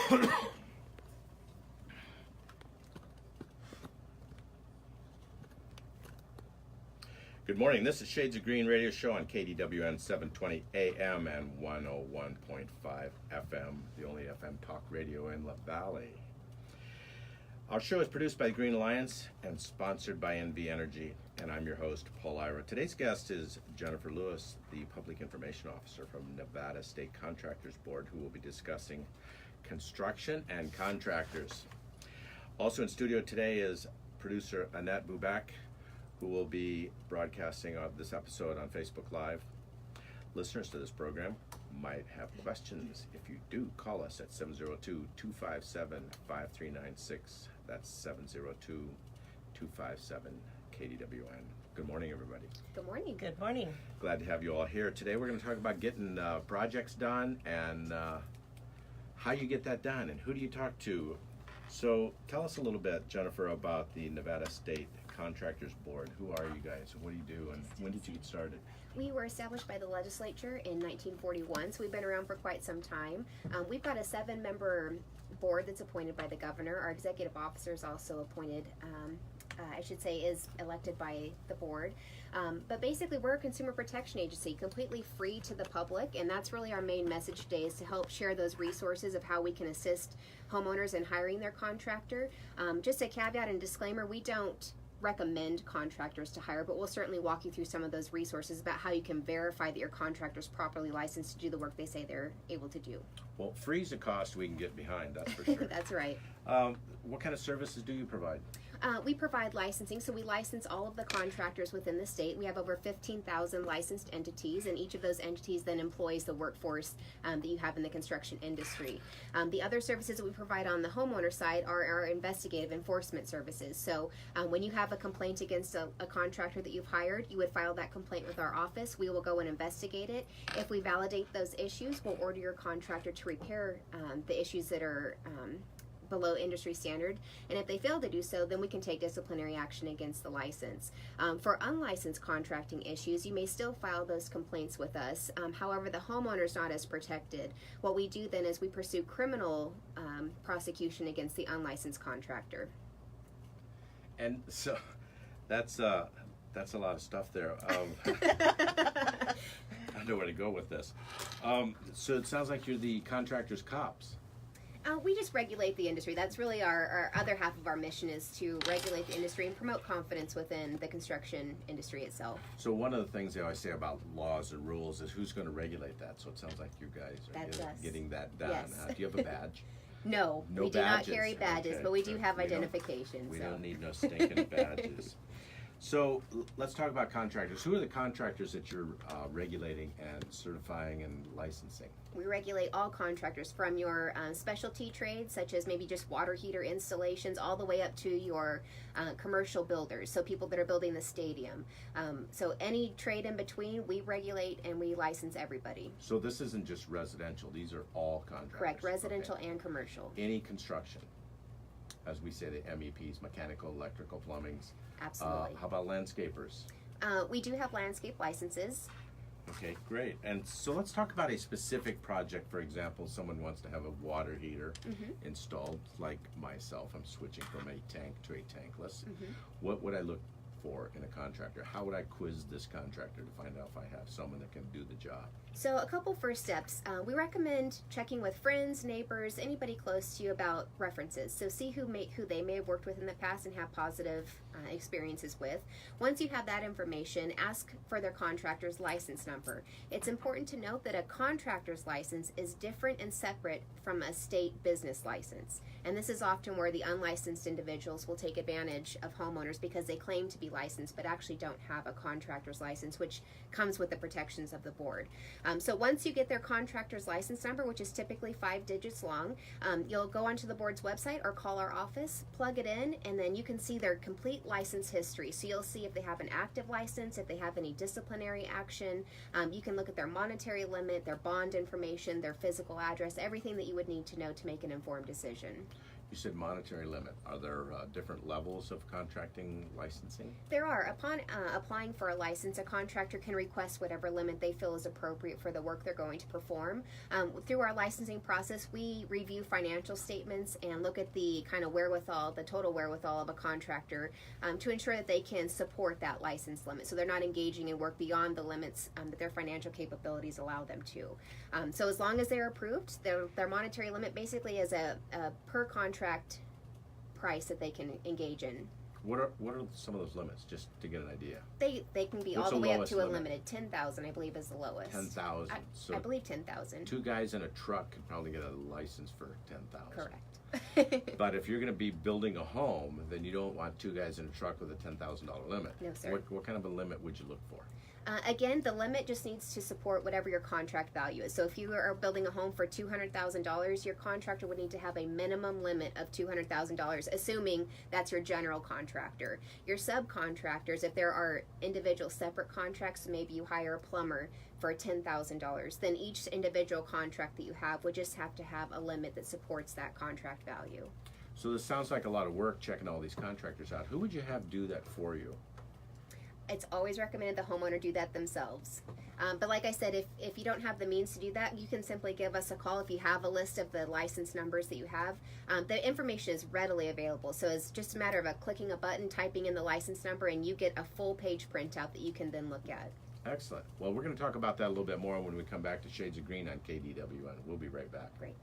Good morning. This is Shades of Green radio show on KDWN 720 AM and 101.5 FM, the only FM talk radio in La Valley. Our show is produced by the Green Alliance and sponsored by NV Energy, and I'm your host, Paul Ira. Today's guest is Jennifer Lewis, the Public Information Officer from Nevada State Contractors Board, who will be discussing construction and contractors. Also in studio today is producer Annette Bubak, who will be broadcasting this episode on Facebook Live. Listeners to this program might have questions. If you do, call us at 702-257-5396. That's 702-257-KDWN. Good morning, everybody. Good morning. Good morning. Glad to have you all here. Today we're going to talk about getting projects done and how you get that done and who do you talk to. So tell us a little bit, Jennifer, about the Nevada State Contractors Board. Who are you guys? What do you do? And when did you get started? We were established by the legislature in 1941, so we've been around for quite some time. We've got a 7-member board that's appointed by the governor. Our executive officer is also appointed, is elected by the board. But basically, we're a consumer protection agency, completely free to the public, and that's really our main message today, is to help share those resources of how we can assist homeowners in hiring their contractor. Just a caveat and disclaimer, we don't recommend contractors to hire, but we'll certainly walk you through some of those resources about how you can verify that your contractor's properly licensed to do the work they say they're able to do. Well, free's a cost we can get behind, that's for sure. That's right. What kind of services do you provide? We provide licensing, so we license all of the contractors within the state. We have over 15,000 licensed entities, and each of those entities then employs the workforce that you have in the construction industry. The other services that we provide on the homeowner side are our investigative enforcement services. So when you have a complaint against a contractor that you've hired, you would file that complaint with our office. We will go and investigate it. If we validate those issues, we'll order your contractor to repair the issues that are below industry standard, and if they fail to do so, then we can take disciplinary action against the license. For unlicensed contracting issues, you may still file those complaints with us. However, the homeowner is not as protected. What we do then is we pursue criminal prosecution against the unlicensed contractor. And so that's a lot of stuff there. I know where to go with this. So it sounds like you're the contractor's cops. We just regulate the industry. That's really our other half of our mission, is to regulate the industry and promote confidence within the construction industry itself. So one of the things they always say about laws and rules is who's going to regulate that. So it sounds like you guys are getting that done. Yes. Do you have a badge? No, we do not carry badges, okay. but we do have identification. We don't need no stinking badges. So let's talk about contractors. Who are the contractors that you're regulating and certifying and licensing? We regulate all contractors, from your specialty trades, such as maybe just water heater installations, all the way up to your commercial builders, so people that are building the stadium. So any trade in between, we regulate and we license everybody. So this isn't just residential, these are all contractors? Correct, residential and commercial. Any construction, as we say, the MEPs, mechanical, electrical, plumbings. Absolutely. How about landscapers? We do have landscape licenses. Okay, great. And so let's talk about a specific project. For example, someone wants to have a water heater installed, like myself. I'm switching from a tank to a tankless. What would I look for in a contractor? How would I quiz this contractor to find out if I have someone that can do the job? So a couple first steps. We recommend checking with friends, neighbors, anybody close to you about references. So see who they may have worked with in the past and have positive experiences with. Once you have that information, ask for their contractor's license number. It's important to note that a contractor's license is different and separate from a state business license. And this is often where the unlicensed individuals will take advantage of homeowners because they claim to be licensed but actually don't have a contractor's license, which comes with the protections of the board. So once you get their contractor's license number, which is typically 5 digits long, you'll go onto the board's website or call our office, plug it in, and then you can see their complete license history. So you'll see if they have an active license, if they have any disciplinary action. You can look at their monetary limit, their bond information, their physical address, everything that you would need to know to make an informed decision. You said monetary limit. Are there different levels of contracting licensing? There are. Upon applying for a license, a contractor can request whatever limit they feel is appropriate for the work they're going to perform. Through our licensing process, we review financial statements and look at the kind of wherewithal, the total wherewithal of a contractor to ensure that they can support that license limit. So they're not engaging in work beyond the limits that their financial capabilities allow them to. So as long as they're approved, their monetary limit basically is a per contract price that they can engage in. What are some of those limits, just to get an idea? They can be What's all the the way up lowest to a limit? limited 10,000, I believe, is the lowest. 10,000. So I believe 10,000. two guys in a truck could probably get a license for 10,000. Correct. But if you're going to be building a home, then you don't want two guys in a truck with a $10,000 limit. No, sir. What kind of a limit would you look for? Again, the limit just needs to support whatever your contract value is. So if you are building a home for $200,000, your contractor would need to have a minimum limit of $200,000, assuming that's your general contractor. Your subcontractors, if there are individual separate contracts, so maybe you hire a plumber for $10,000, then each individual contract that you have would just have to have a limit that supports that contract value. So this sounds like a lot of work checking all these contractors out. Who would you have do that for you? It's always recommended the homeowner do that themselves. But like I said, if you don't have the means to do that, you can simply give us a call if you have a list of the license numbers that you have. The information is readily available, so it's just a matter of clicking a button, typing in the license number, and you get a full page printout that you can then look at. Excellent. Well, we're going to talk about that a little bit more when we come back to Shades of Green on KDWN. We'll be right back. Great.